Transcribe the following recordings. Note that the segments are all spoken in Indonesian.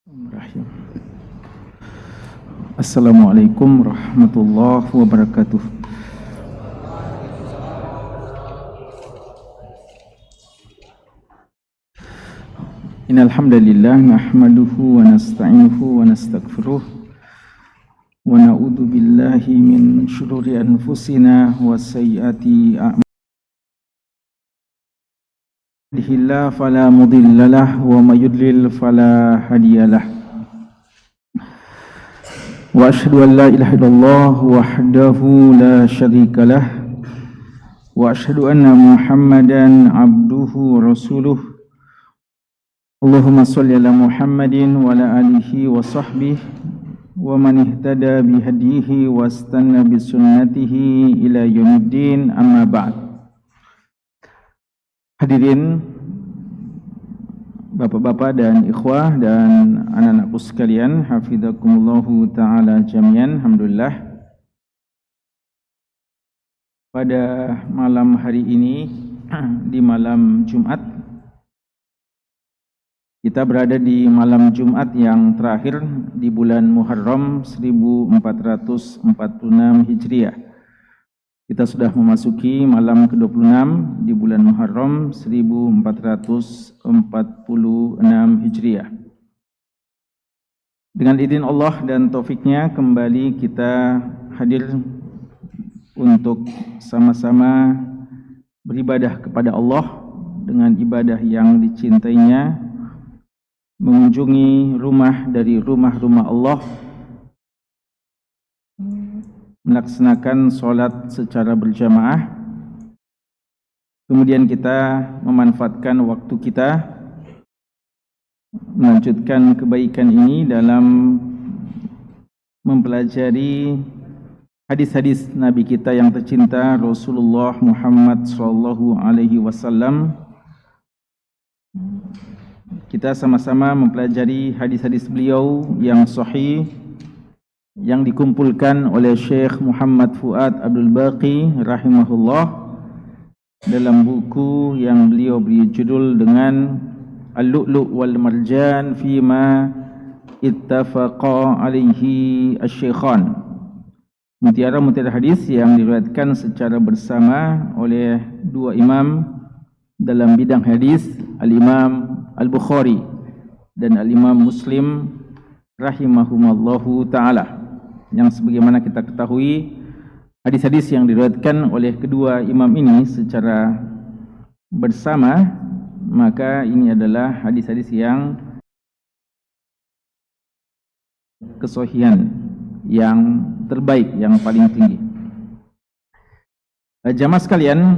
Bismillahirrahmanirrahim. Assalamualaikum warahmatullahi wabarakatuh. Innal hamdalillah nahmaduhu wa nasta'inuhu wa nastaghfiruh wa na'udzu billahi min shururi anfusina wa sayyiati a'malina. Yahdihillahu fala mudhillalah wa may yudlil fala hadiyalah. Wa asyhadu an la ilaha illallah wahdahu la syarikalah wa asyhadu anna Muhammadan abduhu wa rasuluh. Allahumma shalli ala Muhammadin wa ala alihi wa sahbihi wa man ihtada bihadihi wa istanna bi sunnatihi ila yaumiddin, amma ba'd. Hadirin bapak-bapak dan ikhwah dan anak-anakku sekalian, hafizakumullahu ta'ala jami'an. Alhamdulillah, pada malam hari ini, di malam Jumat, kita berada di malam Jumat yang terakhir di bulan Muharram 1446 Hijriah. Kita sudah memasuki malam ke-26 di bulan Muharram 1446 Hijriah. Dengan izin Allah dan taufiknya, kembali kita hadir untuk sama-sama beribadah kepada Allah dengan ibadah yang dicintainya, mengunjungi rumah dari rumah-rumah Allah, melaksanakan sholat secara berjamaah, kemudian kita memanfaatkan waktu kita melanjutkan kebaikan ini dalam mempelajari hadis-hadis Nabi kita yang tercinta Rasulullah Muhammad SAW. Kita sama-sama mempelajari hadis-hadis beliau yang sahih, yang dikumpulkan oleh Syekh Muhammad Fuad Abdul Baqi rahimahullah dalam buku yang beliau beri judul dengan Al-Lu'lu' wal Marjan fima ittafaqa alaihi asy-syaikhan. Mutiara-mutiara hadis yang diriwayatkan secara bersama oleh dua imam dalam bidang hadis, Al-Imam Al-Bukhari dan Al-Imam Muslim rahimahumallahu ta'ala. Yang sebagaimana kita ketahui, hadis-hadis yang diriwayatkan oleh kedua imam ini secara bersama, maka ini adalah hadis-hadis yang kesohihan, yang terbaik, yang paling tinggi. Jamaah sekalian,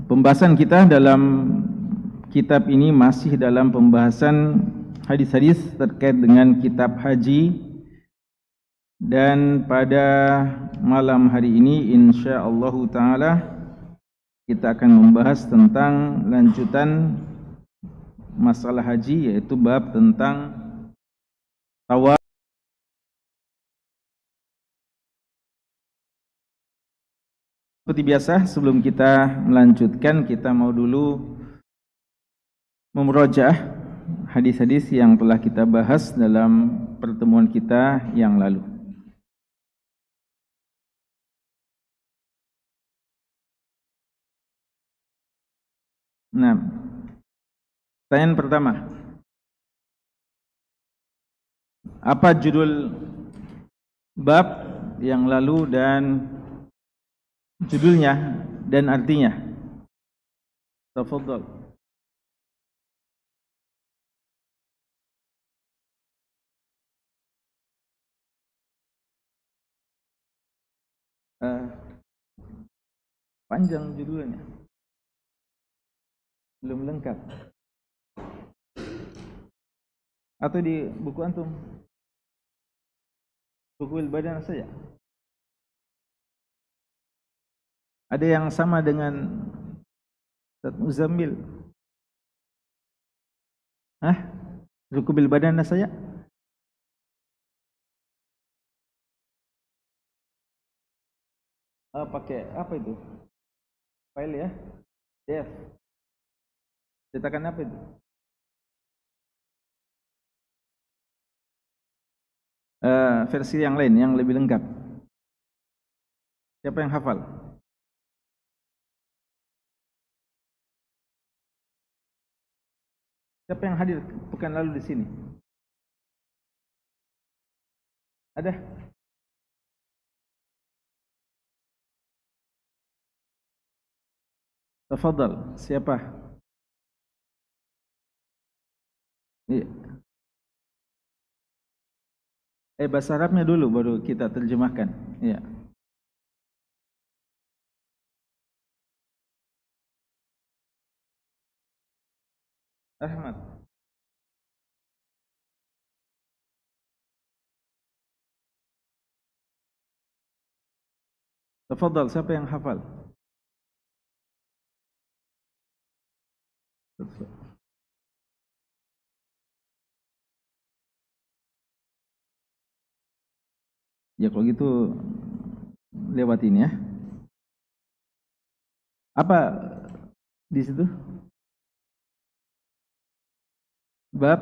pembahasan kita dalam kitab ini masih dalam pembahasan hadis-hadis terkait dengan kitab haji. Dan pada malam hari ini insyaallah ta'ala kita akan membahas tentang lanjutan masalah haji, yaitu bab tentang tawaf. Seperti biasa, sebelum kita melanjutkan, kita mau dulu memurojaah hadis-hadis yang telah kita bahas dalam pertemuan kita yang lalu. Nah, pertanyaan pertama, apa judul bab yang lalu dan judulnya dan artinya? Tafadhal. Panjang judulnya, belum lengkap. Atau di buku antum? Buku Al-Badan saja. Ada yang sama dengan Ustaz Muzammil? Buku Al-Badan saja? Pakai apa itu? File ya? Dev. Cetakan apa itu? versi yang lain yang lebih lengkap. Siapa yang hafal? Siapa yang hadir pekan lalu di sini? Ada? Tafadhal, siapa? Iya. Bahasa Arabnya dulu baru kita terjemahkan. Iya. Ahmad. Tafadhal, siapa yang hafal? Ya kalau gitu lewatin ya. Apa di situ? Bab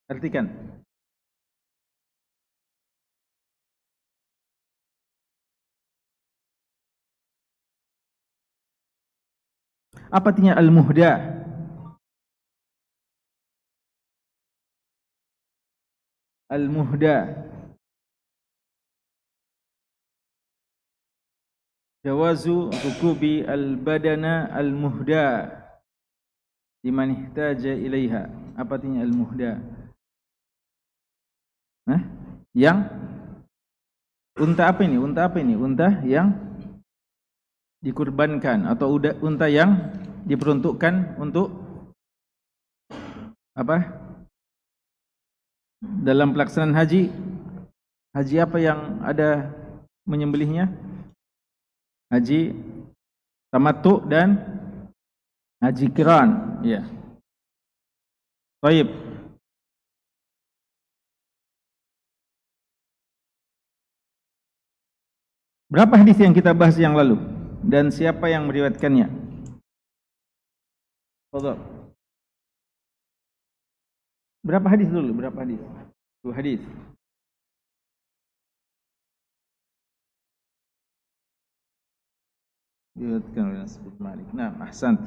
artikan. Apa artinya al-muhda? Al-muhda. Jawazu rukubi al-badana al-muhda liman ihtaja ilaiha. Apa artinya al-muhda? Hah? Yang unta apa ini? Unta apa ini? Unta yang dikurbankan atau unta yang diperuntukkan untuk apa? Dalam pelaksanaan haji. Haji apa yang ada menyembelihnya? Haji tamattu dan haji qiran. Ya. Baik. Berapa hadis yang kita bahas yang lalu dan siapa yang meriwayatkannya? Fadhal. Berapa hadis dulu? Berapa hadis? 2 hadis. Diriwayatkan oleh Anas bin Malik. Nah, ahsant.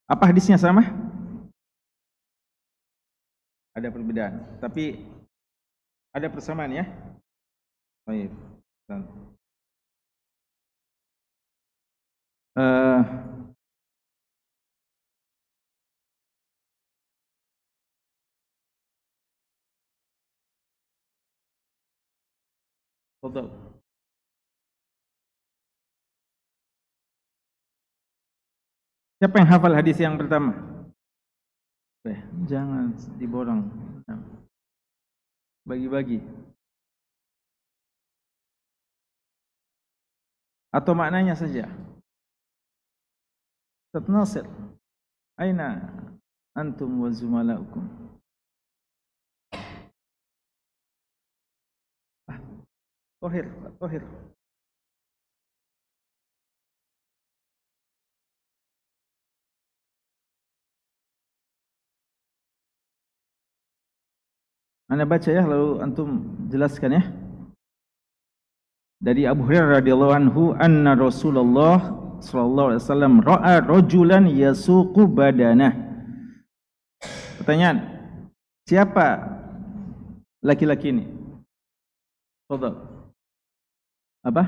Apa hadisnya sama? Ada perbedaan, tapi ada persamaan ya. Baik. Uh, Fadhal. Siapa yang hafal hadis yang pertama? Jangan diborong. Bagi-bagi. Atau maknanya saja. Ustaz Nasir, aina antum wa zumalaukum? Tohir, Tohir. Anda baca ya, lalu antum jelaskan ya. Dari Abu Hurairah radhiyallahu anhu, anna Rasulullah sallallahu alaihi wasallam ra'a rajulan yasuqu badanah. Pertanyaan, siapa laki-laki ini? Fadhal. Apa?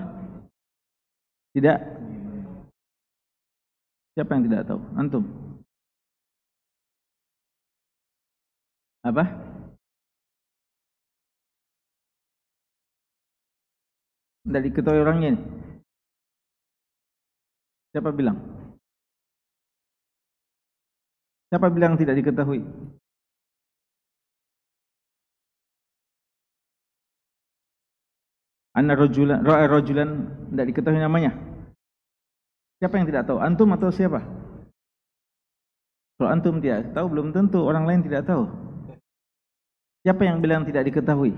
Tidak. Siapa yang tidak tahu? Antum. Apa? Tidak diketahui orangnya ini. Siapa bilang? Siapa bilang tidak diketahui? Anna rajulan ra'a rajulan, tidak diketahui namanya. Siapa yang tidak tahu? Antum atau siapa? Kalau antum tidak tahu, belum tentu orang lain tidak tahu. Siapa yang bilang tidak diketahui?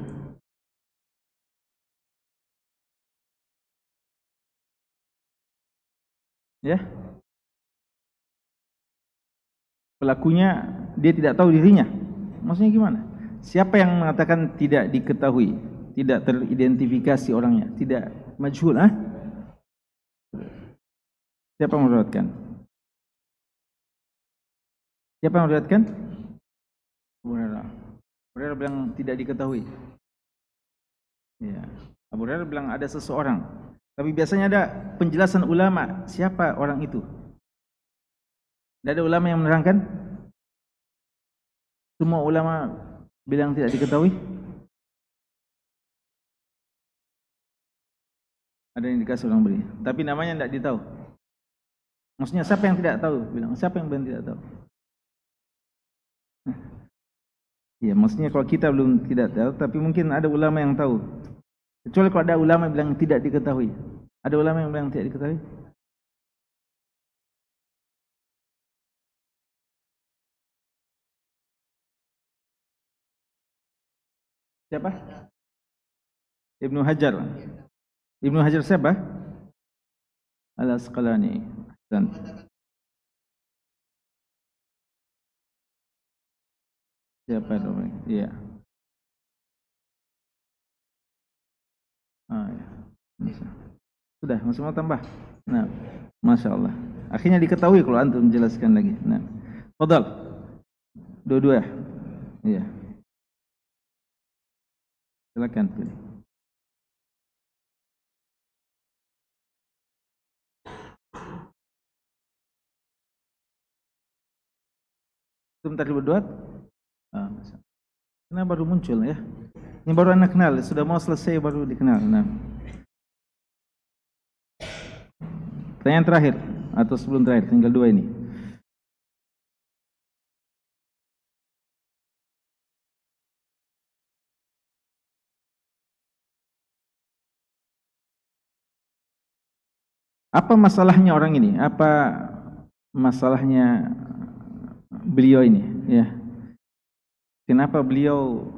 Ya? pelakunya dia tidak tahu dirinya. Maksudnya gimana? Siapa yang mengatakan tidak diketahui, tidak teridentifikasi orangnya, tidak majhul? Siapa yang meriwayatkan? Siapa yang meriwayatkan? Abu Hurairah. Abu Hurairah bilang tidak diketahui. Ya. Abu Hurairah bilang ada seseorang. Tapi biasanya ada penjelasan ulama siapa orang itu. Tidak ada ulama yang menerangkan. Semua ulama bilang tidak diketahui. Ada yang dikasih orang beri, tapi namanya tidak ditahu. Maksudnya siapa yang tidak tahu? Bilang siapa yang bilang tidak tahu? Ya, maksudnya kalau kita belum tidak tahu, tapi mungkin ada ulama yang tahu. Kecuali kalau ada ulama yang bilang tidak diketahui. Ada ulama yang bilang tidak diketahui? Siapa? Ibnu Hajar. Ibnu Hajar siapa? Al-Asqalani. Dan siapa namanya? Iya. Ya. Sudah, masih mau tambah? Nah, Masya Allah. Akhirnya diketahui kalau antum menjelaskan lagi. Nah, fadal. Dua-dua. Iya. Silakan pilih. Sebentar berdoa. Kenapa baru muncul ya? Ini baru anak kenal, sudah mau selesai baru dikenal. Nah. Pertanyaan terakhir atau sebelum terakhir, tinggal dua ini. Apa masalahnya orang ini? Apa masalahnya beliau ini? Ya. Kenapa beliau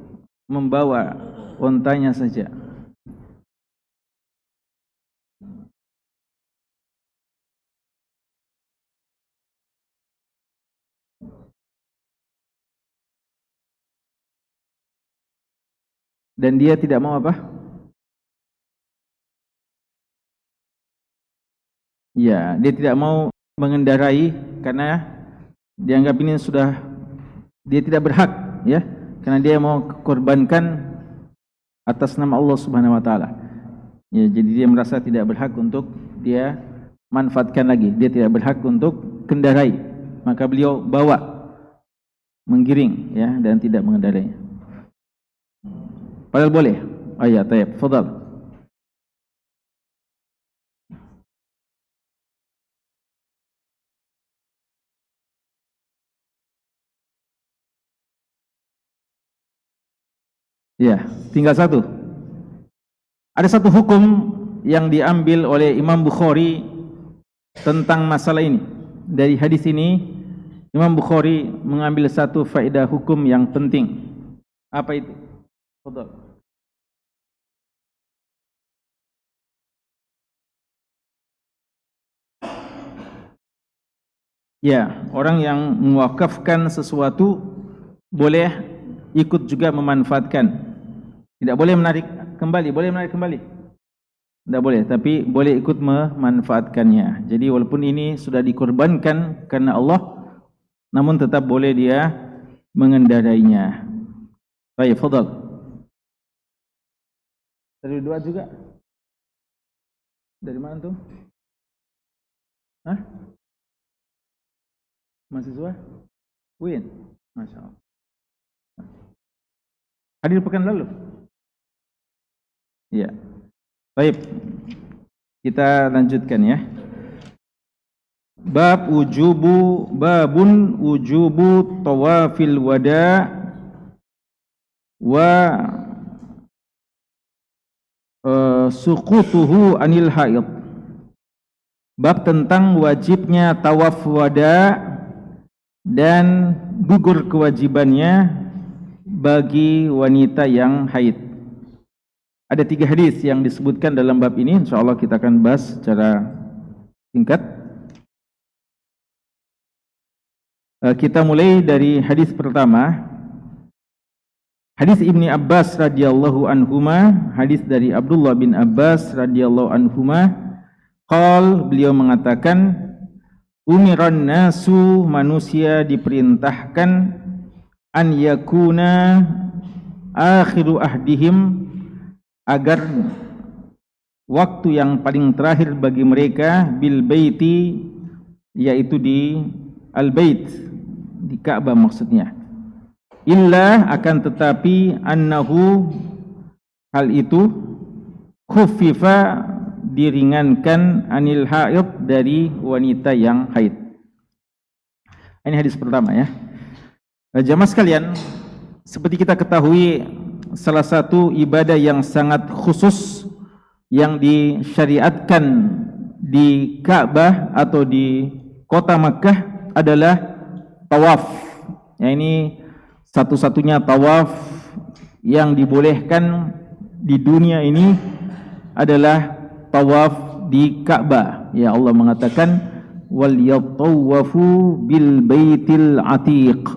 membawa ontanya saja? Dan dia tidak mau apa? Ya, dia tidak mau mengendarai karena dianggap ini sudah dia tidak berhak, ya, karena dia mau korbankan atas nama Allah Subhanahu wa taala. Ya, jadi dia merasa tidak berhak untuk dia manfaatkan lagi. Dia tidak berhak untuk kendarai. Maka beliau bawa menggiring, ya, dan tidak mengendarai. Padahal boleh. Ayat, tayyib, fadal. Ya, tinggal satu. Ada satu hukum yang diambil oleh Imam Bukhari tentang masalah ini. Dari hadis ini, Imam Bukhari mengambil satu faedah hukum yang penting. Apa itu? Fadal. Ya, orang yang mewakafkan sesuatu boleh ikut juga memanfaatkan. Tidak boleh menarik kembali, boleh menarik kembali. Tidak boleh, tapi boleh ikut memanfaatkannya. Jadi walaupun ini sudah dikorbankan karena Allah, namun tetap boleh dia mengendarainya. Baik, fadal. Dari dua juga? Dari mana tuh? Hah? Mahasiswa? Win? Masya Allah. Hadir pekan lalu? Ya. Baik. Kita lanjutkan ya. Babun wujubu tawafil wada wa suqutuhu anil haid. Bab tentang wajibnya tawaf wada dan gugur kewajibannya bagi wanita yang haid. Ada 3 hadis yang disebutkan dalam bab ini, insyaallah kita akan bahas secara singkat. Kita mulai dari hadis pertama. Hadis Ibni Abbas radhiyallahu anhuma, hadis dari Abdullah bin Abbas radhiyallahu anhuma, beliau mengatakan, umiran nasu, manusia diperintahkan, an yakuna akhiru ahdihim, agar waktu yang paling terakhir bagi mereka, bil baiti, yaitu di al-bait, di Ka'bah maksudnya. Illa, akan tetapi, annahu, hal itu, khuffifa, diringankan, anil haid, dari wanita yang haid. Ini hadis pertama ya. Jamaah sekalian, seperti kita ketahui, salah satu ibadah yang sangat khusus yang disyariatkan di Ka'bah atau di kota Makkah adalah tawaf. Ya, ini satu-satunya tawaf yang dibolehkan di dunia ini adalah tawaf di Ka'bah. Ya, Allah mengatakan, wal yatawafu bil baitil atiq,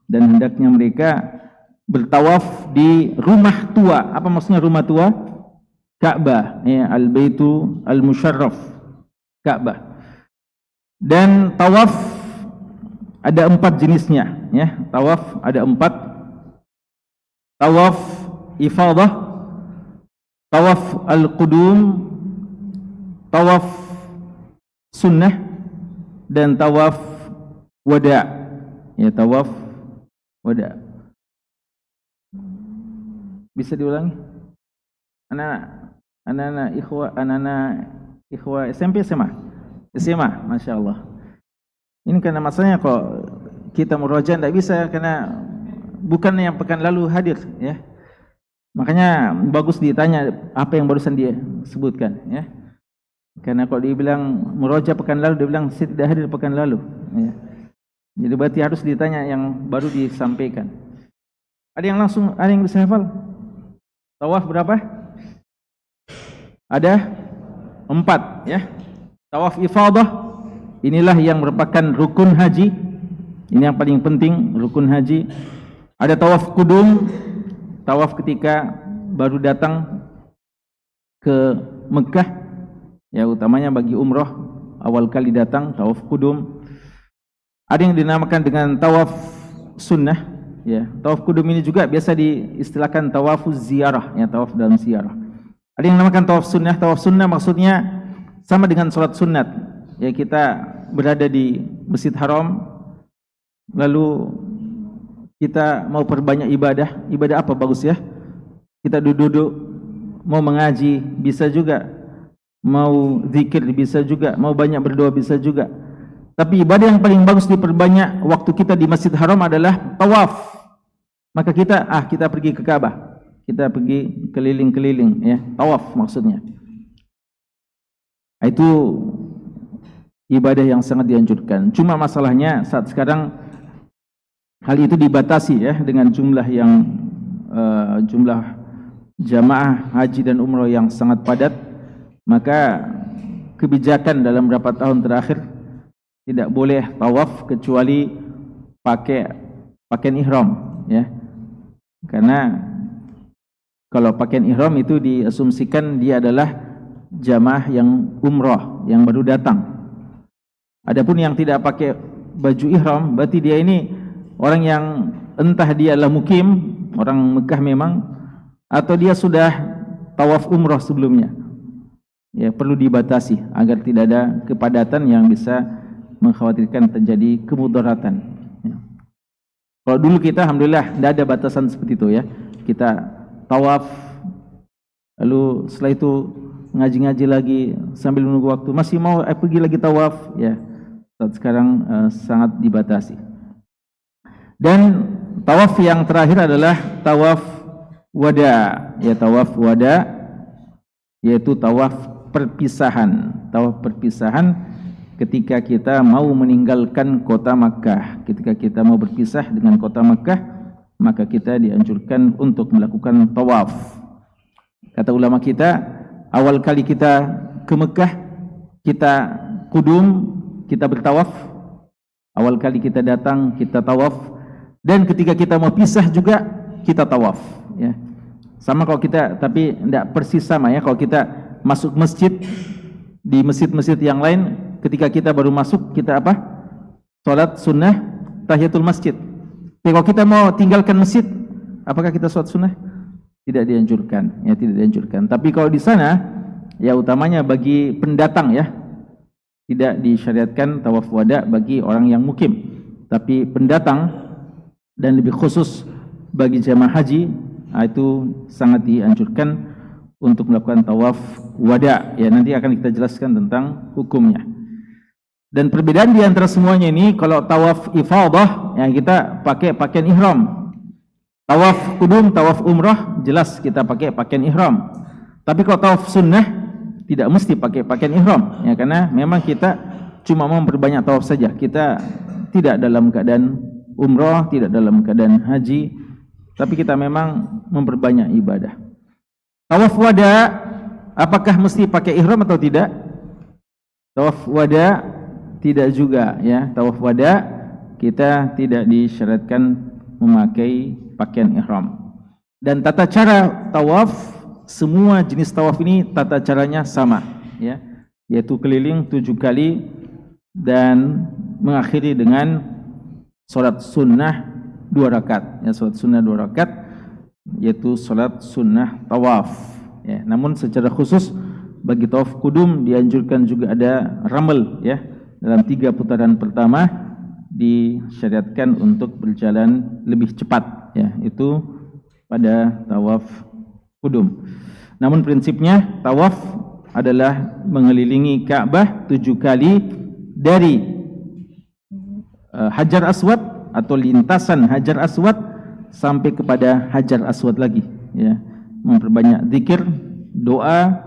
dan hendaknya mereka bertawaf di rumah tua. Apa maksudnya rumah tua? Ka'bah, ya, al-baitu al-musyarraf, Ka'bah. Dan tawaf ada 4 jenisnya, ya. Tawaf ada 4. Tawaf ifadah, tawaf al-qudum, tawaf sunnah, dan tawaf wada. Ya, tawaf wada. Bisa diulangi? Anak-anak ikhwah SMP SMA? SMA, Masya Allah. Ini karena masanya kok kita murojaah tidak bisa, karena bukan yang pekan lalu hadir ya. Makanya bagus ditanya apa yang barusan dia sebutkan ya. Karena kalau dia bilang murojaah pekan lalu, dia bilang saya tidak hadir pekan lalu ya. Jadi berarti harus ditanya yang baru disampaikan. Ada yang bisa hafal? Tawaf berapa? Ada 4 ya. Tawaf ifadah, inilah yang merupakan rukun haji. Ini yang paling penting, rukun haji. Ada tawaf kudum, tawaf ketika baru datang ke Mekah, ya, utamanya bagi umroh awal kali datang, tawaf kudum. Ada yang dinamakan dengan tawaf sunnah, ya. Tawaf kudum ini juga biasa diistilahkan tawafuz ziarah, ya, tawaf dalam ziarah. Ada yang dinamakan tawaf sunnah. Tawaf sunnah maksudnya sama dengan sholat sunat. Ya, kita berada di Masjid Haram, lalu kita mau perbanyak ibadah. Ibadah apa bagus ya? Kita duduk-duduk, mau mengaji bisa juga, mau zikir bisa juga, mau banyak berdoa bisa juga. Tapi ibadah yang paling bagus diperbanyak waktu kita di Masjid Haram adalah tawaf. Maka kita pergi ke Ka'bah, kita pergi keliling-keliling ya, tawaf maksudnya. Itu ibadah yang sangat dianjurkan. Cuma masalahnya saat sekarang hal itu dibatasi ya, dengan jumlah jamaah haji dan umroh yang sangat padat. Maka kebijakan dalam beberapa tahun terakhir tidak boleh tawaf kecuali pakai pakaian ihram ya. Karena kalau pakaian ihram itu diasumsikan dia adalah jamaah yang umroh yang baru datang. Adapun yang tidak pakai baju ihram, berarti dia ini orang yang entah dia adalah mukim, orang Mekah memang, atau dia sudah tawaf umroh sebelumnya. Ya, perlu dibatasi agar tidak ada kepadatan yang bisa mengkhawatirkan terjadi kemudaratan. Ya. Kalau dulu kita alhamdulillah tidak ada batasan seperti itu ya. Kita tawaf, lalu setelah itu ngaji-ngaji lagi sambil menunggu waktu, masih mau pergi lagi tawaf ya. Saat sekarang sangat dibatasi. Dan tawaf yang terakhir adalah tawaf wada, ya, tawaf wada, yaitu tawaf perpisahan. Tawaf perpisahan ketika kita mau meninggalkan kota Makkah. Ketika kita mau berpisah dengan kota Makkah, maka kita dianjurkan untuk melakukan tawaf. Kata ulama kita, awal kali kita ke Mekah, kita kudum, kita bertawaf. Awal kali kita datang, kita tawaf, dan ketika kita mau pisah juga kita tawaf, ya. Sama kalau kita, tapi tidak persis sama ya. Kalau kita masuk masjid, di masjid-masjid yang lain, ketika kita baru masuk, kita apa? Salat sunnah tahiyatul masjid. Tapi kalau kita mau tinggalkan masjid, apakah kita salat sunnah? Tidak dianjurkan, ya, tidak dianjurkan. Tapi kalau di sana, ya utamanya bagi pendatang ya, tidak disyariatkan tawaf wada bagi orang yang mukim. Tapi pendatang dan lebih khusus bagi jamaah haji, itu sangat dianjurkan untuk melakukan tawaf wada. Ya, nanti akan kita jelaskan tentang hukumnya. Dan perbedaan di antara semuanya ini, kalau tawaf ifadah, yang kita pakai pakaian ihram. Tawaf kudum, tawaf umrah, jelas kita pakai pakaian ihram. Tapi kalau tawaf sunnah, tidak mesti pakai pakaian ihram, ya, karena memang kita cuma mau memperbanyak tawaf saja. Kita tidak dalam keadaan umrah, tidak dalam keadaan haji, tapi kita memang memperbanyak ibadah. Tawaf wada, apakah mesti pakai ihram atau tidak? Tawaf wada tidak juga, ya. Tawaf wada kita tidak disyaratkan memakai pakaian ihram. Dan tata cara tawaf, semua jenis tawaf ini tata caranya sama, ya, yaitu keliling 7 kali dan mengakhiri dengan salat sunnah 2 rakaat, ya, salat sunnah 2 rakaat, yaitu salat sunnah tawaf, ya. Namun secara khusus bagi tawaf kudum dianjurkan juga ada ramal, ya. Dalam 3 putaran pertama disyariatkan untuk berjalan lebih cepat, ya, itu pada tawaf kudum. Namun prinsipnya tawaf adalah mengelilingi Ka'bah 7 kali dari Hajar Aswad atau lintasan Hajar Aswad sampai kepada Hajar Aswad lagi, ya. Memperbanyak zikir, doa,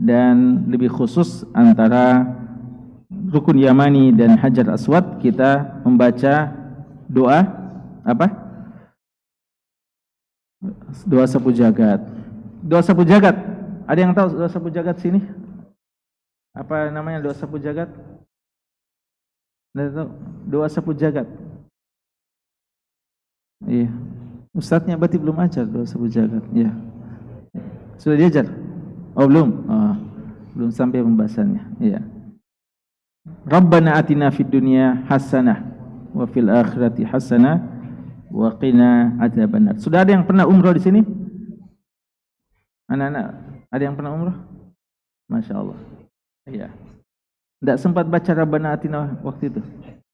dan lebih khusus antara Rukun Yamani dan Hajar Aswad kita membaca doa apa? Doa sapu jagat. Doa sapu jagat. Ada yang tahu doa sapu jagat sini? Apa namanya doa sapu jagat? Ada tahu? Doa sapu jagat. Iya. Ustadznya berarti belum ajar doa sapu jagat. Iya. Sudah diajar? Oh, belum. Oh, belum sampai pembahasannya. Iya. Rabbana atina fid dunya hasanah wa fil akhirati hasanah wa qina adzabannar. Sudah ada yang pernah umrah di sini? Anak-anak, ada yang pernah umrah? Masya Allah. Iya. Tidak sempat baca Rabbana atina waktu itu?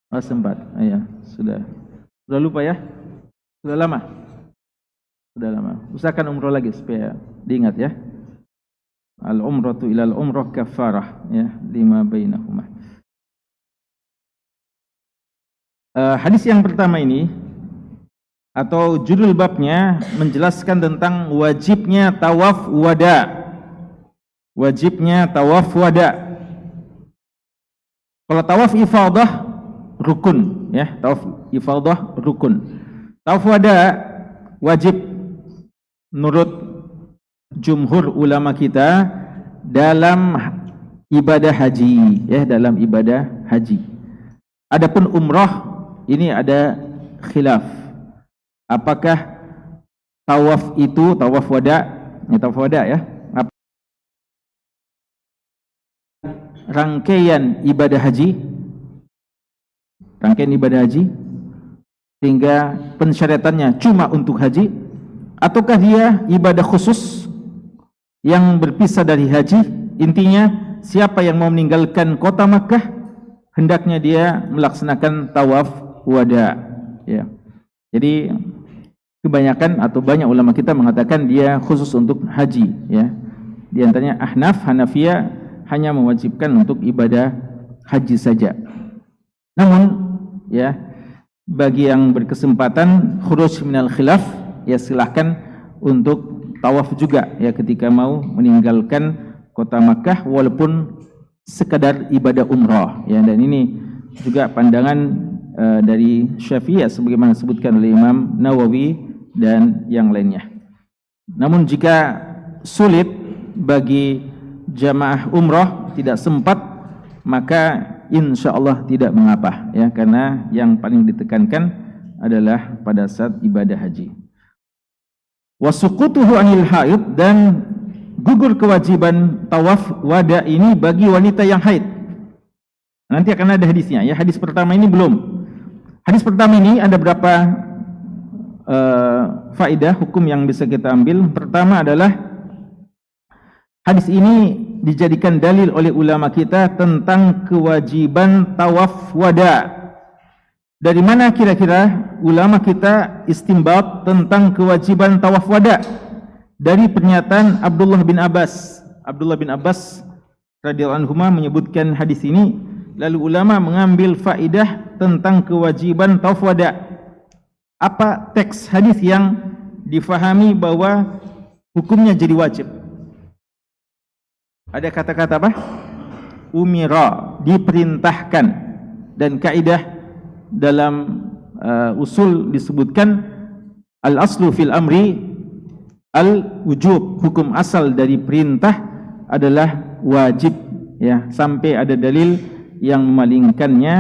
Oh, sempat. Iya, sudah. Sudah lupa ya? Sudah lama? Sudah lama. Usahakan umrah lagi supaya diingat ya. Al-umratu ilal umrah kafarah, ya, lima bainahuma. Hadis yang pertama ini atau judul babnya menjelaskan tentang wajibnya tawaf wada. Wajibnya tawaf wada. Kalau tawaf ifadah rukun, ya, tawaf ifadah rukun. Tawaf wada wajib menurut jumhur ulama kita dalam ibadah haji, ya, dalam ibadah haji. Adapun umrah ini ada khilaf. Apakah tawaf itu tawaf wada? Ya, tawaf wada, ya. Rangkaian ibadah haji. Rangkaian ibadah haji sehingga pensyaratannya cuma untuk haji, ataukah dia ibadah khusus yang berpisah dari haji? Intinya siapa yang mau meninggalkan kota Makkah hendaknya dia melaksanakan tawaf wada, ya. Jadi kebanyakan atau banyak ulama kita mengatakan dia khusus untuk haji, ya. Di antaranya Ahnaf, Hanafiyah hanya mewajibkan untuk ibadah haji saja. Namun, ya, bagi yang berkesempatan khuruj minal khilaf, ya, silahkan untuk tawaf juga, ya, ketika mau meninggalkan kota Makkah walaupun sekadar ibadah umrah, ya. Dan ini juga pandangan dari Syafi'iyah sebagaimana disebutkan oleh Imam Nawawi dan yang lainnya. Namun jika sulit bagi jamaah umrah, tidak sempat, maka insya Allah tidak mengapa, ya, karena yang paling ditekankan adalah pada saat ibadah haji. Wasuqutuhu anil haid, dan gugur kewajiban tawaf wada ini bagi wanita yang haid. Nanti akan ada hadisnya, ya. Hadis pertama ini belum. Hadis pertama ini ada berapa faedah hukum yang bisa kita ambil. Pertama adalah hadis ini dijadikan dalil oleh ulama kita tentang kewajiban tawaf wada. Dari mana kira-kira ulama kita istinbat tentang kewajiban tawaf wada? Dari pernyataan Abdullah bin Abbas. Abdullah bin Abbas radhiyallahu anhu menyebutkan hadis ini, lalu ulama mengambil faedah tentang kewajiban tawaf wada. Apa teks hadis yang difahami bahwa hukumnya jadi wajib? Ada kata-kata apa? Umira, diperintahkan. Dan kaidah dalam usul disebutkan al-aslu fil amri al-wujub. Hukum asal dari perintah adalah wajib, ya, sampai ada dalil yang memalingkannya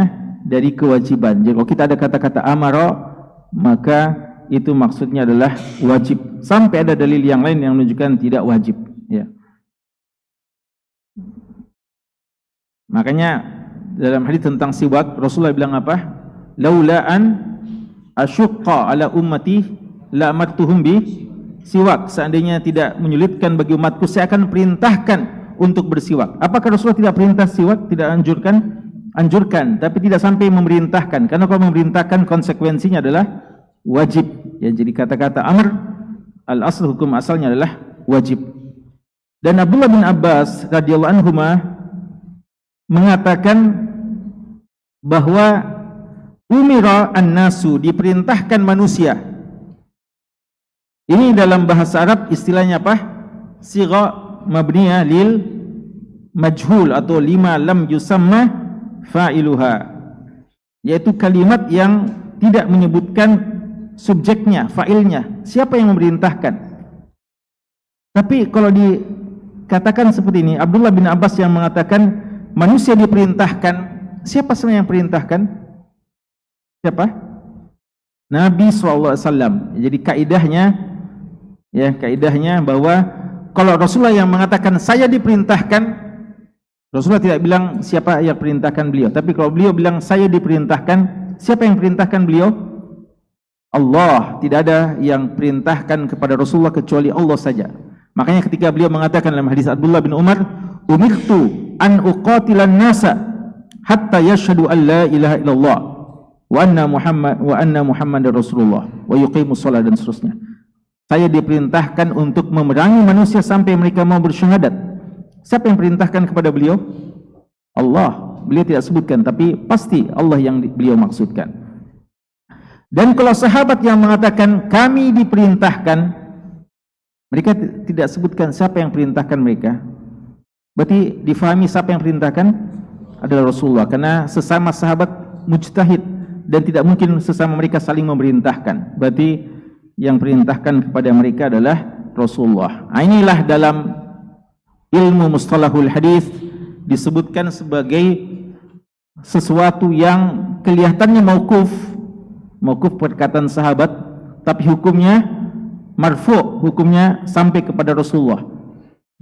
dari kewajiban. Jadi kalau kita ada kata-kata amara, maka itu maksudnya adalah wajib, sampai ada dalil yang lain yang menunjukkan tidak wajib, ya. Makanya dalam hadis tentang siwak, Rasulullah bilang apa? Laula an asyqa ala ummati la amartuhum bi siwak. Seandainya tidak menyulitkan bagi umatku, saya akan perintahkan untuk bersiwak. Apakah Rasulullah tidak perintah siwak? Tidak anjurkan? Anjurkan, tapi tidak sampai memerintahkan. Karena kalau memerintahkan konsekuensinya adalah wajib, ya. Jadi kata-kata amr, al-asl, hukum asalnya adalah wajib. Dan Abdullah bin Abbas radhiyallahu anhu mengatakan bahwa umira an-nasu, diperintahkan manusia. Ini dalam bahasa Arab istilahnya apa? Sigha mabniyah lil majhul atau lima lam yusamma fa'iluha, yaitu kalimat yang tidak menyebutkan subjeknya, fa'ilnya, siapa yang memerintahkan. Tapi kalau dikatakan seperti ini, Abdullah bin Abbas yang mengatakan manusia diperintahkan, siapa sebenarnya yang perintahkan? Siapa? Nabi SAW. Jadi kaidahnya, ya, kaidahnya bahwa kalau Rasulullah yang mengatakan saya diperintahkan, Rasulullah tidak bilang siapa yang perintahkan beliau. Tapi kalau beliau bilang saya diperintahkan, siapa yang perintahkan beliau? Allah. Tidak ada yang perintahkan kepada Rasulullah kecuali Allah saja. Makanya ketika beliau mengatakan dalam hadis Abdullah bin Umar, umirtu an uqatilan nasa hatta yashhadu an la ilaha illallah wa anna Muhammadar Rasulullah wa yuqimus shalah, dan seterusnya. Saya diperintahkan untuk memerangi manusia sampai mereka mau bersyahadat. Siapa yang perintahkan kepada beliau? Allah. Beliau tidak sebutkan, tapi pasti Allah yang beliau maksudkan. Dan kalau sahabat yang mengatakan kami diperintahkan, mereka tidak sebutkan siapa yang perintahkan mereka. Berarti difahami siapa yang perintahkan adalah Rasulullah, karena sesama sahabat mujtahid dan tidak mungkin sesama mereka saling memerintahkan. Berarti yang perintahkan kepada mereka adalah Rasulullah. Inilah dalam ilmu mustalahul hadis disebutkan sebagai sesuatu yang kelihatannya mauquf perkataan sahabat, tapi hukumnya marfu, hukumnya sampai kepada Rasulullah.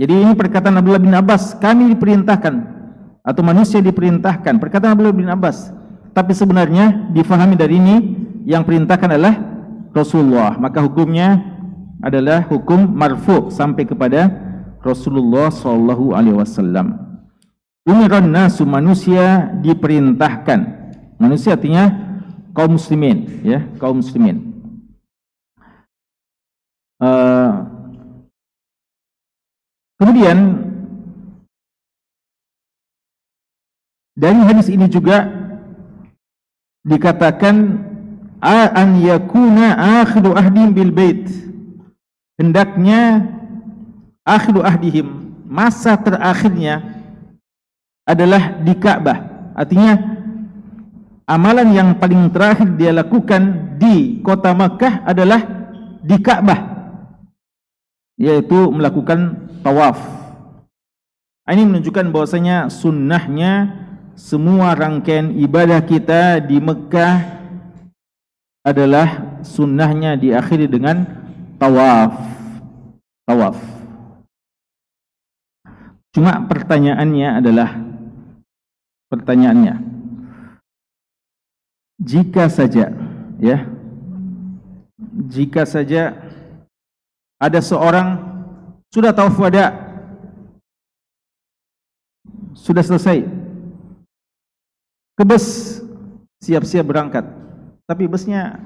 Jadi ini perkataan Abdullah bin Abbas, kami diperintahkan atau manusia diperintahkan, perkataan Abdullah bin Abbas. Tapi sebenarnya difahami dari ini yang perintahkan adalah Rasulullah, maka hukumnya adalah hukum marfu sampai kepada Rasulullah sallallahu alaihi wasallam. Umiran nasu, manusia diperintahkan. Manusia artinya kaum muslimin, ya, kaum muslimin. Kemudian dari hadis ini juga dikatakan an yakuna akhiru ahdihim bil bait, hendaknya akhiru ahdihim, masa terakhirnya adalah di Ka'bah. Artinya amalan yang paling terakhir dia lakukan di kota Makkah adalah di Ka'bah, yaitu melakukan tawaf. Ini menunjukkan bahwasanya sunnahnya semua rangkaian ibadah kita di Mekah adalah sunnahnya diakhiri dengan tawaf. Tawaf. Cuma pertanyaannya, jika saja ada seorang sudah tawaf wada, sudah selesai, ke bus, siap-siap berangkat, tapi busnya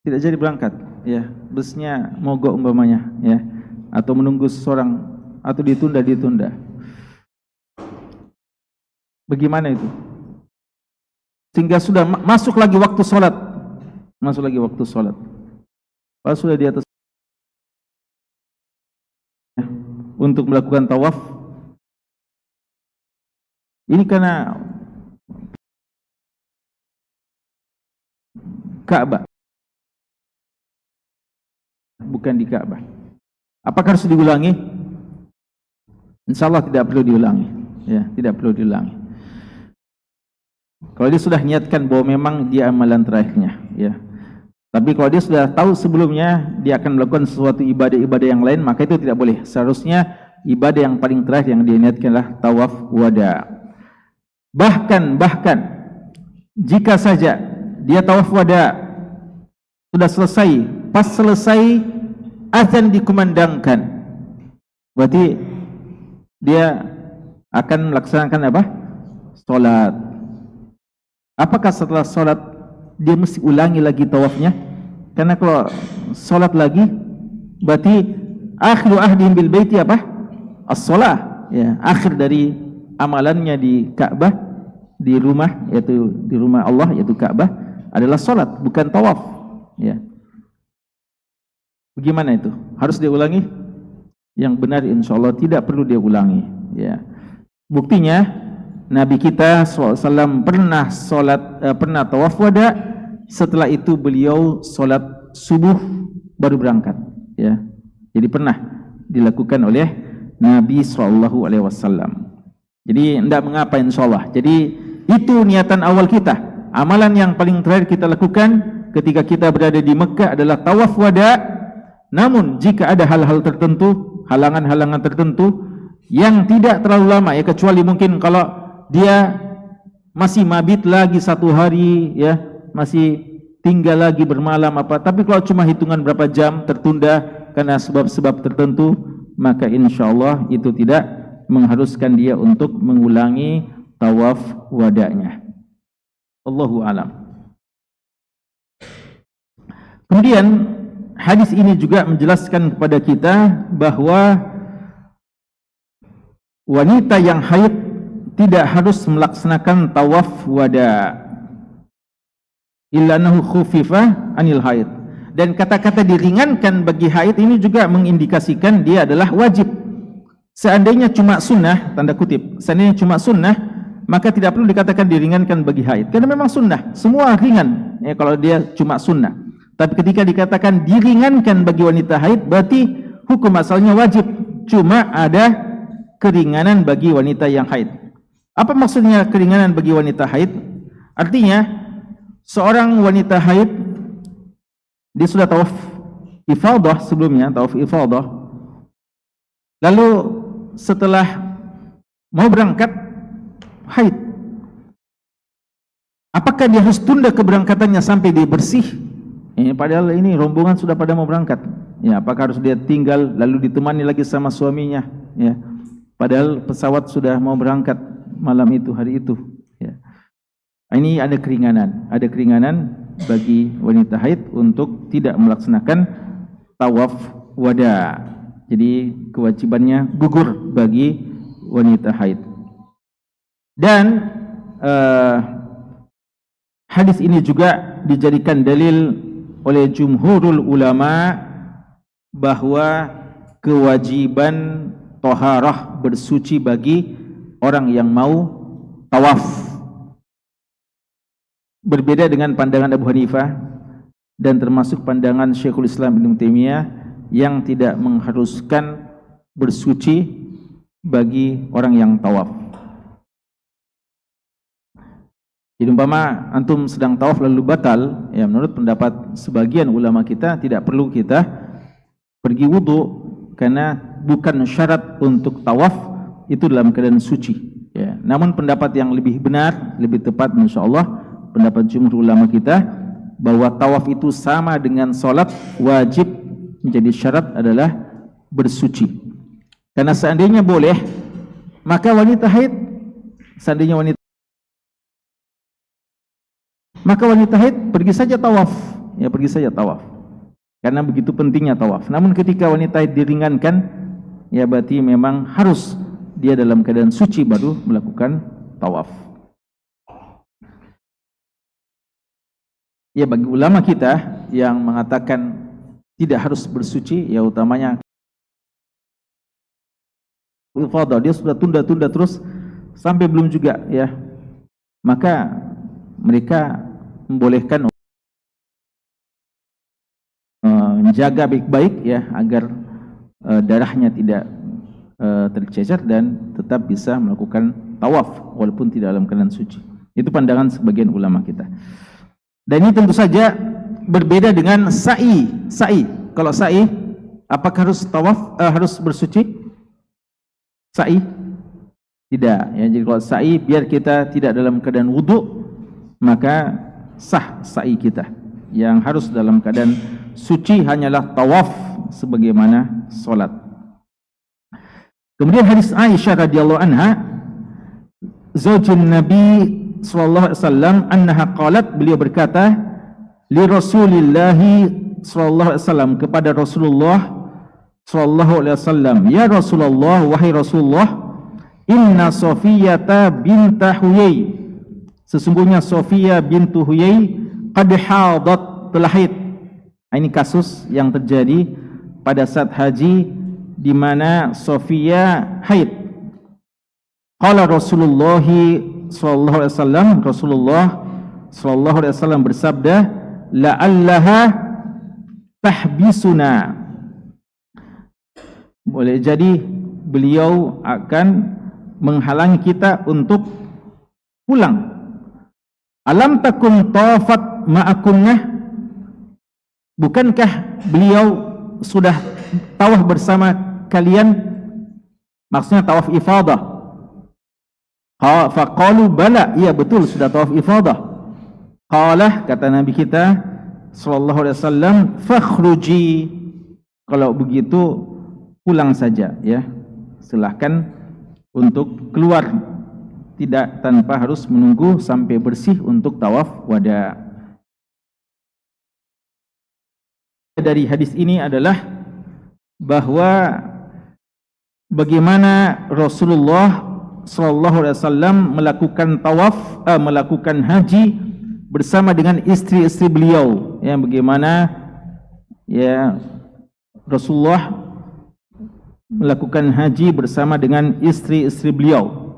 tidak jadi berangkat, busnya mogok umpamanya, atau menunggu seseorang, atau ditunda. Bagaimana itu? Sehingga sudah masuk lagi waktu sholat, kalau sudah di atas untuk melakukan tawaf. Ini karena Ka'bah, bukan di Ka'bah. Apakah harus diulangi? Insyaallah tidak perlu diulangi, tidak perlu diulangi. Kalau dia sudah niatkan bahwa memang dia amalan terakhirnya, Tapi kalau dia sudah tahu sebelumnya dia akan melakukan sesuatu ibadah-ibadah yang lain, maka itu tidak boleh. Seharusnya ibadah yang paling terakhir yang dia niatkanlah tawaf wada. Bahkan jika saja dia tawaf wada sudah selesai, pas selesai azan dikumandangkan, berarti dia akan melaksanakan apa? Salat. Apakah setelah salat dia mesti ulangi lagi tawafnya? Karena kalau salat lagi berarti akhiru ahdihim bil baiti apa? As-shalah, akhir dari amalannya di Ka'bah, di rumah, yaitu di rumah Allah, yaitu Ka'bah, adalah salat, bukan tawaf, Bagaimana itu? Harus diulangi? Yang benar insyaallah tidak perlu diulangi, Buktinya Nabi kita SAW pernah tawaf wada, setelah itu beliau sholat subuh baru berangkat, Jadi pernah dilakukan oleh Nabi SAW. Jadi tidak mengapa insyaallah. Jadi itu niatan awal kita. Amalan yang paling terakhir kita lakukan ketika kita berada di Mekah adalah tawaf wada. Namun jika ada hal-hal tertentu, halangan-halangan tertentu yang tidak terlalu lama, kecuali mungkin kalau dia masih mabit lagi 1 hari, masih tinggal lagi bermalam apa. Tapi kalau cuma hitungan berapa jam tertunda karena sebab-sebab tertentu, maka insyaallah itu tidak mengharuskan dia untuk mengulangi tawaf wada'nya. Allahu a'lam. Kemudian hadis ini juga menjelaskan kepada kita bahwa wanita yang haid tidak harus melaksanakan tawaf wada illa annahu khufifa anil haid. Dan kata-kata diringankan bagi haid ini juga mengindikasikan dia adalah wajib. Seandainya cuma sunnah, tanda kutip, seandainya cuma sunnah, maka tidak perlu dikatakan diringankan bagi haid, karena memang sunnah, semua ringan kalau dia cuma sunnah. Tapi ketika dikatakan diringankan bagi wanita haid, berarti hukum asalnya wajib, cuma ada keringanan bagi wanita yang haid. Apa maksudnya keringanan bagi wanita haid? Artinya seorang wanita haid, dia sudah tawaf ifadah sebelumnya, tawaf ifadah, lalu setelah mau berangkat haid, apakah dia harus tunda keberangkatannya sampai dia bersih? Padahal ini rombongan sudah pada mau berangkat, apakah harus dia tinggal lalu ditemani lagi sama suaminya, padahal pesawat sudah mau berangkat malam itu, hari itu, Ini ada keringanan bagi wanita haid untuk tidak melaksanakan tawaf wada. Jadi kewajibannya gugur bagi wanita haid. Dan hadis ini juga dijadikan dalil oleh jumhurul ulama bahwa kewajiban toharah bersuci bagi orang yang mau tawaf. Berbeda dengan pandangan Abu Hanifah dan termasuk pandangan Syekhul Islam Ibnu Taimiyah yang tidak mengharuskan bersuci bagi orang yang tawaf. Jadi umpama antum sedang tawaf lalu batal, ya menurut pendapat sebagian ulama kita tidak perlu kita pergi wudu karena bukan syarat untuk tawaf itu dalam keadaan suci. Ya, namun pendapat yang lebih benar, lebih tepat insyaallah pendapat jumhur ulama kita bahwa tawaf itu sama dengan salat, wajib menjadi syarat adalah bersuci. Karena seandainya boleh, maka wanita haid, seandainya wanita haid pergi saja tawaf, ya pergi saja tawaf. Karena begitu pentingnya tawaf. Namun ketika wanita haid diringankan, ya berarti memang harus dia dalam keadaan suci baru melakukan tawaf. Ya bagi ulama kita yang mengatakan tidak harus bersuci, ya utamanya ifadah, dia sudah tunda-tunda terus sampai belum juga, ya maka mereka membolehkan menjaga baik-baik ya agar darahnya tidak tercecer dan tetap bisa melakukan tawaf walaupun tidak dalam keadaan suci. Itu pandangan sebagian ulama kita. Dan ini tentu saja berbeda dengan sa'i. Kalau sa'i, apakah harus tawaf, harus bersuci? Sa'i? Tidak. Ya, jadi kalau sa'i, biar kita tidak dalam keadaan wudu, maka sah sa'i kita. Yang harus dalam keadaan suci hanyalah tawaf sebagaimana solat. Kemudian hadis Aisyah radhiyallahu anha, zaujun Nabi sallallahu alaihi wasallam, annaha qalat, beliau berkata, li Rasulillah sallallahu alaihi wasallam, kepada Rasulullah sallallahu alaihi wasallam, ya Rasulullah, wahai Rasulullah, inna Safiyata binta Huyai, sesungguhnya Safiyah bintu Huyai qad hadat, telah haid. Ini kasus yang terjadi pada saat haji di mana Safiyah haid. Qala Rasulullah sallallahu alaihi wasallam, Rasulullah sallallahu alaihi wasallam bersabda, la'allaha tahbisuna, boleh jadi beliau akan menghalangi kita untuk pulang. Alam takum tawafat ma'akunnah, bukankah beliau sudah tawaf bersama kalian? Maksudnya tawaf ifadah. Faqalu bala, iya betul sudah tawaf ifadah. Qala, kata Nabi kita sallallahu alaihi wasallam, fakhruji, kalau begitu pulang saja, ya silahkan untuk keluar, tidak tanpa harus menunggu sampai bersih untuk tawaf wada. Dari hadis ini adalah bahwa bagaimana Rasulullah sallallahu alaihi wasallam melakukan tawaf, melakukan haji bersama dengan istri-istri beliau, ya bagaimana ya Rasulullah melakukan haji bersama dengan istri-istri beliau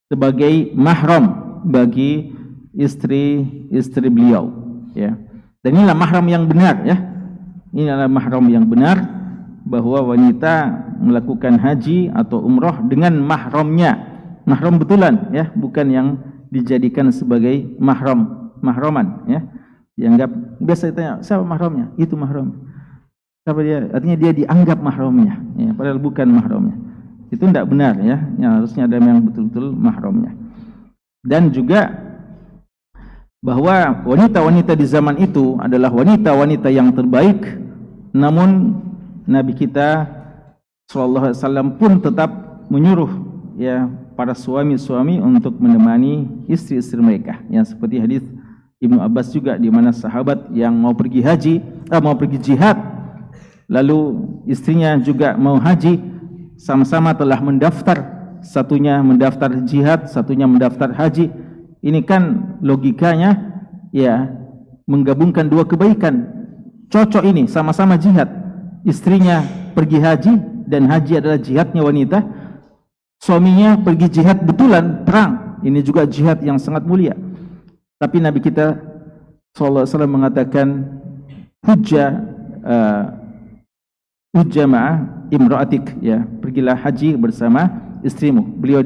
sebagai mahram bagi istri-istri beliau, ya. Dan inilah mahram yang benar, ya. Ini adalah mahram yang benar, bahwa wanita melakukan haji atau umrah dengan mahramnya, mahram betulan, ya, bukan yang dijadikan sebagai mahraman, ya. Dianggap biasa ditanya, siapa mahramnya? Itu mahram. Siapa dia? Artinya dia dianggap mahramnya, ya, padahal bukan mahramnya. Itu tidak benar, ya. Yang harusnya ada yang betul-betul mahramnya. Dan juga bahwa wanita-wanita di zaman itu adalah wanita-wanita yang terbaik, namun Nabi kita sallallahu alaihi wasallam pun tetap menyuruh, ya, para suami-suami untuk menemani istri-istri mereka, yang seperti hadis Ibnu Abbas juga, di mana sahabat yang mau pergi haji, mau pergi jihad, lalu istrinya juga mau haji, sama-sama telah mendaftar, satunya mendaftar jihad, satunya mendaftar haji. Ini kan logikanya, ya, menggabungkan dua kebaikan. Cocok ini, sama-sama jihad. Istrinya pergi haji, dan haji adalah jihadnya wanita. Suaminya pergi jihad betulan, perang. Ini juga jihad yang sangat mulia. Tapi Nabi kita sallallahu alaihi wasallam mengatakan, hujja ma'a imra'atik, ya, pergilah haji bersama istrimu. Beliau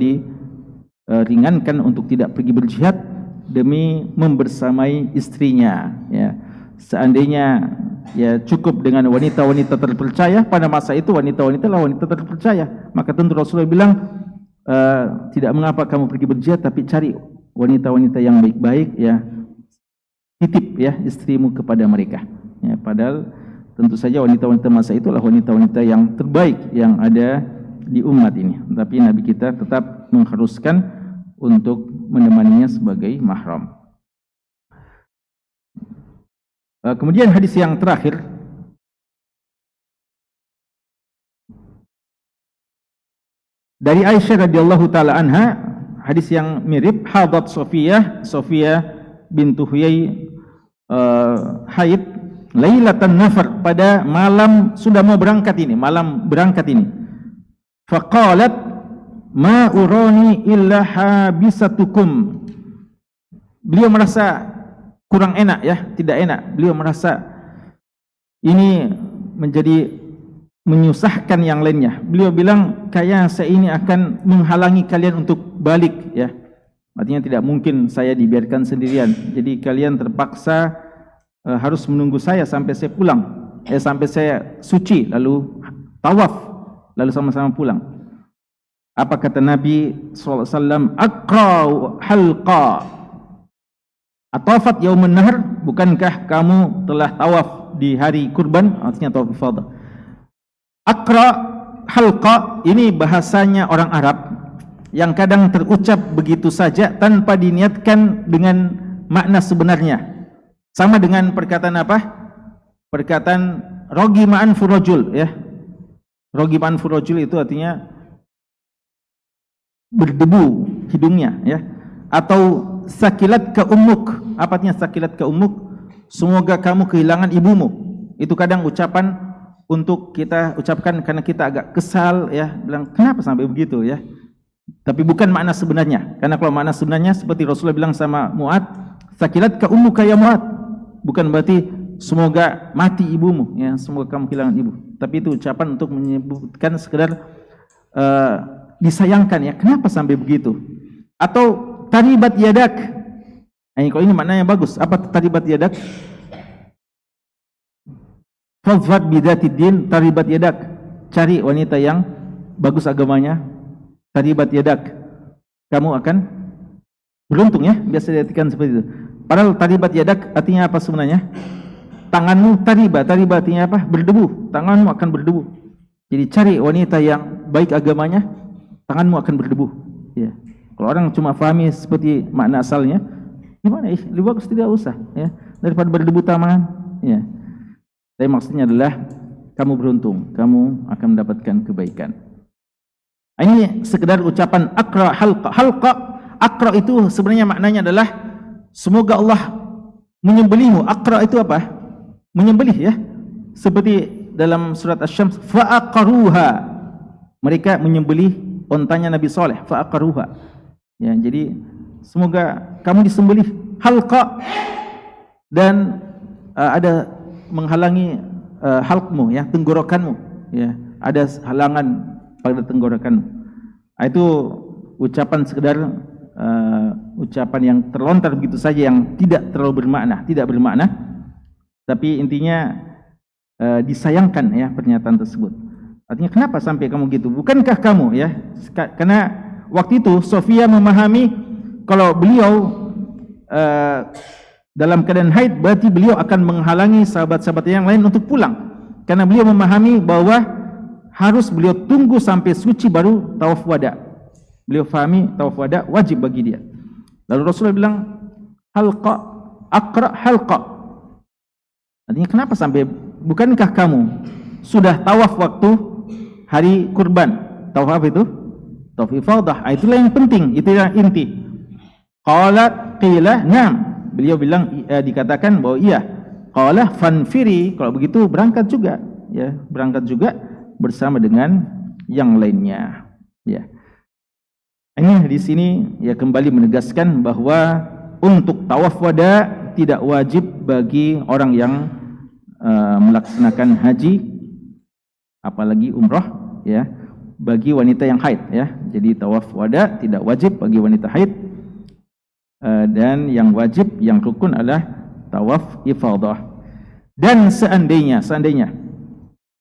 ringankan untuk tidak pergi berjihad, demi membersamai istrinya, ya. Seandainya ya cukup dengan wanita-wanita terpercaya, pada masa itu wanita-wanita lah wanita terpercaya, maka tentu Rasulullah bilang tidak mengapa kamu pergi berjihad, tapi cari wanita-wanita yang baik-baik, ya, titip ya istrimu kepada mereka, ya. Padahal tentu saja wanita-wanita masa itulah wanita-wanita yang terbaik yang ada di umat ini, tapi Nabi kita tetap mengharuskan untuk menemaninya sebagai mahram. Kemudian hadis yang terakhir dari Aisyah radhiyallahu taala anha, hadis yang mirip, hadat Sofiyah bintu Huyai haid lailatan nafar, pada malam sudah mau berangkat ini, malam berangkat ini. Faqalat ma urani illa habisatukum. Beliau merasa kurang enak, ya, tidak enak. Beliau merasa ini menjadi menyusahkan yang lainnya. Beliau bilang, kayaknya saya ini akan menghalangi kalian untuk balik, ya. Artinya tidak mungkin saya dibiarkan sendirian. Jadi kalian terpaksa harus menunggu saya sampai saya pulang, sampai saya suci, lalu tawaf, lalu sama-sama pulang. Apa kata Nabi SAW? Aqra halqa atafat yaumun nahr, bukankah kamu telah tawaf di hari kurban? Artinya tawaf ifadah. Aqra halqa ini bahasanya orang Arab yang kadang terucap begitu saja tanpa diniatkan dengan makna sebenarnya. Sama dengan perkataan apa? Perkataan rogi ma'an furajul, ya. Rogi ma'an furajul itu artinya berdebu hidungnya, ya. Atau sakilat ka ummuk. Apa artinya sakilat ka ummuk? Semoga kamu kehilangan ibumu. Itu kadang ucapan untuk kita ucapkan karena kita agak kesal, ya, bilang kenapa sampai begitu, ya. Tapi bukan makna sebenarnya. Karena kalau makna sebenarnya seperti Rasulullah bilang sama Mu'ad, sakilat ka ummuka ya Mu'ad. Bukan berarti semoga mati ibumu, ya, semoga kamu kehilangan ibu. Tapi itu ucapan untuk menyebutkan sekedar disayangkan, ya. Kenapa sampai begitu? Atau taribat yadak. Kalau ini maknanya bagus. Apa taribat yadak? Fadfad bidatid din, taribat yadak. Cari wanita yang bagus agamanya. Taribat yadak. Kamu akan beruntung, ya. Biasa diartikan seperti itu. Padahal taribat yadak artinya apa sebenarnya? Tanganmu taribat. Taribat artinya apa? Berdebu. Tanganmu akan berdebu. Jadi cari wanita yang baik agamanya, tanganmu akan berdebu, ya. Kalau orang cuma pahami seperti makna asalnya, gimana? Lebih bagus tidak usah, ya, daripada berdebu tangan, ya. Tapi maksudnya adalah kamu beruntung, kamu akan mendapatkan kebaikan. Ini sekedar ucapan aqra halqa. Halqa, aqra itu sebenarnya maknanya adalah semoga Allah menyembelihmu. Aqra itu apa? Menyembelih, ya. Seperti dalam surat Asy-Syams, fa'aqaruha. Mereka menyembelih ontanya Nabi Saleh, fa'aqaruha. Ya, jadi semoga kamu disembelih. Halqa, dan ada menghalangi halqmu, ya, tenggorokanmu, ya. Ada halangan pada tenggorokanmu. Itu ucapan sekedar ucapan yang terlontar begitu saja, yang tidak terlalu bermakna, tidak bermakna. Tapi intinya disayangkan, ya, pernyataan tersebut. Artinya kenapa sampai kamu gitu? Bukankah kamu, ya? Karena waktu itu Sofia memahami kalau beliau dalam keadaan haid, berarti beliau akan menghalangi sahabat-sahabat yang lain untuk pulang. Karena beliau memahami bahwa harus beliau tunggu sampai suci baru tawaf wada. Beliau fahami tawaf wada wajib bagi dia. Lalu Rasulullah bilang, halqa, aqra halqa. Artinya kenapa sampai, bukankah kamu sudah tawaf waktu hari kurban? Tawaf apa itu? Tawaf ifadah. Itulah yang penting, itulah inti. Qalat qila na'am. Beliau bilang, dikatakan bahwa iya. Qala fanfiri, kalau begitu berangkat juga, ya, berangkat juga bersama dengan yang lainnya, ya. Ini di sini, ya, kembali menegaskan bahwa untuk tawaf wada tidak wajib bagi orang yang melaksanakan haji, apalagi umrah, ya, bagi wanita yang haid, ya. Jadi tawaf wada tidak wajib bagi wanita haid. dan yang wajib, yang rukun adalah tawaf ifadah. Dan seandainya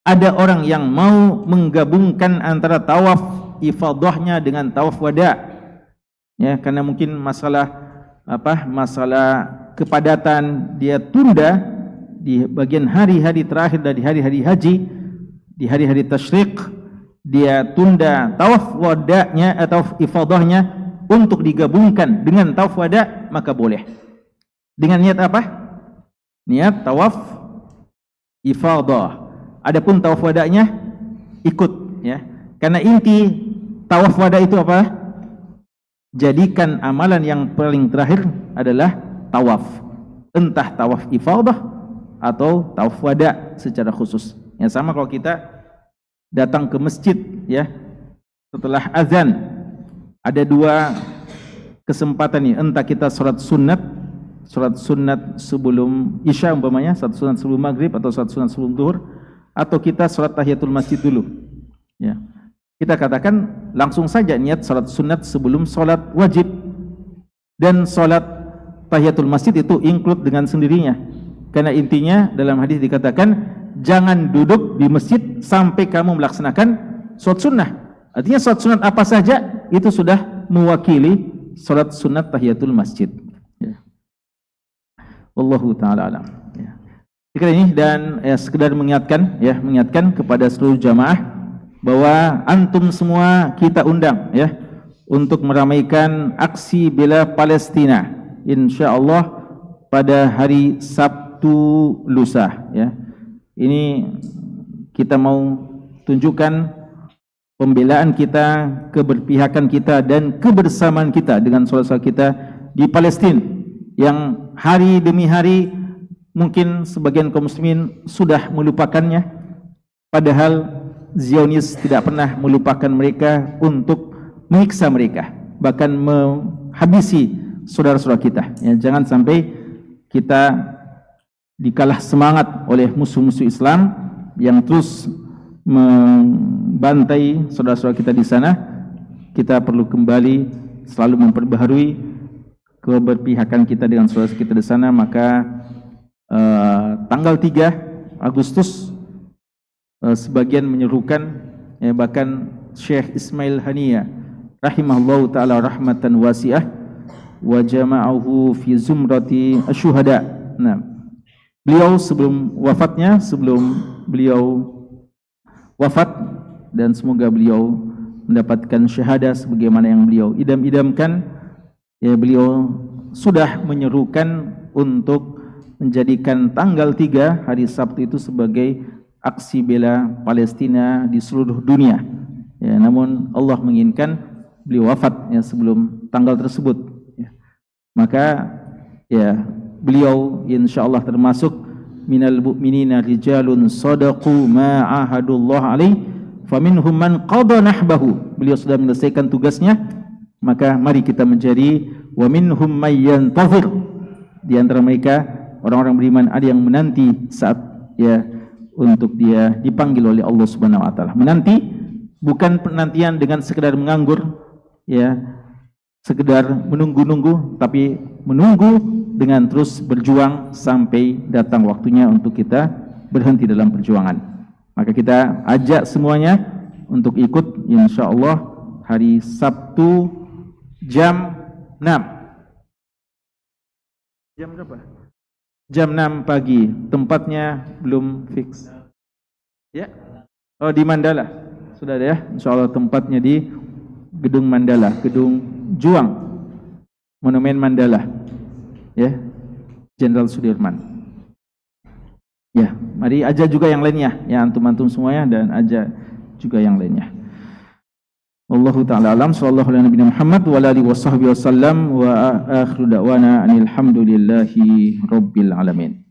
ada orang yang mau menggabungkan antara tawaf ifadahnya dengan tawaf wada, ya, karena mungkin masalah kepadatan, dia tunda di bagian hari-hari terakhir dari hari-hari haji, di hari-hari tasyrik, dia tunda tawaf wadanya atau ifadahnya untuk digabungkan dengan tawaf wada, maka boleh. Dengan niat apa? Niat tawaf ifadah. Adapun tawaf wadanya ikut, ya. Karena inti tawaf wada itu apa? Jadikan amalan yang paling terakhir adalah tawaf. Entah tawaf ifadah atau tawaf wada secara khusus. Ya, sama kalau kita datang ke masjid, ya, setelah azan, ada dua kesempatan nih, entah kita sholat sunat sebelum isya umpamanya, sholat sunat sebelum maghrib atau sholat sunat sebelum zuhur, atau kita sholat tahiyatul masjid dulu, ya. Kita katakan langsung saja niat sholat sunat sebelum sholat wajib, dan sholat tahiyatul masjid itu include dengan sendirinya, karena intinya dalam hadis dikatakan jangan duduk di masjid sampai kamu melaksanakan sholat sunnah. Artinya sholat sunat apa saja itu sudah mewakili sholat sunat tahiyatul masjid, ya. Wallahu ta'ala alam, ya. Sekian ini, dan sekedar mengingatkan kepada seluruh jamaah bahwa antum semua kita undang, ya, untuk meramaikan aksi bela Palestina insyaallah pada hari Sabtu lusa, ya. Ini kita mau tunjukkan pembelaan kita, keberpihakan kita, dan kebersamaan kita dengan saudara-saudara kita di Palestina yang hari demi hari mungkin sebagian kaum muslimin sudah melupakannya, padahal Zionis tidak pernah melupakan mereka untuk menyiksa mereka, bahkan menghabisi saudara-saudara kita, ya. Jangan sampai kita dikalah semangat oleh musuh-musuh Islam yang terus membantai saudara-saudara kita di sana. Kita perlu kembali selalu memperbaharui keberpihakan kita dengan saudara kita di sana. Maka tanggal 3 Agustus sebagian menyerukan, ya, bahkan Syekh Ismail Haniya rahimahullahu ta'ala rahmatan wasi'ah wa jama'ahu fi zumrati asyuhada. Nah, beliau sebelum beliau wafat, dan semoga beliau mendapatkan syahadah sebagaimana yang beliau idam-idamkan, ya, beliau sudah menyerukan untuk menjadikan tanggal 3 hari Sabtu itu sebagai aksi bela Palestina di seluruh dunia, ya. Namun Allah menginginkan beliau wafat, ya, sebelum tanggal tersebut, ya. Maka, ya, beliau insyaallah termasuk minal mu'minina rijalun sadaqu ma ahadullah alaih faminhum man qada nahbahu. Beliau sudah menyelesaikan tugasnya, maka mari kita menjadi wa minhum may yantazir. Di antara mereka orang-orang beriman ada yang menanti saat, ya, untuk dia dipanggil oleh Allah Subhanahu wa taala. Menanti bukan penantian dengan sekedar menganggur, ya, sekedar menunggu-nunggu, tapi menunggu dengan terus berjuang sampai datang waktunya untuk kita berhenti dalam perjuangan. Maka kita ajak semuanya untuk ikut insyaallah hari Sabtu jam 6. Jam berapa? Jam 6 pagi. Tempatnya belum fix, ya. Oh, di Mandala sudah ada, ya, insyaallah tempatnya di Gedung Mandala, Gedung Juang, Monumen Mandala, ya, Jenderal Sudirman. Ya, mari ajak juga yang lainnya, ya, antum-antum semuanya, dan ajak juga yang lainnya. Wallahu ta'ala alam, sallallahu alaihi Nabi Muhammad wa alihi wasahbihi wasallam, wa akhiru da'wana anil hamdulillahi rabbil alamin.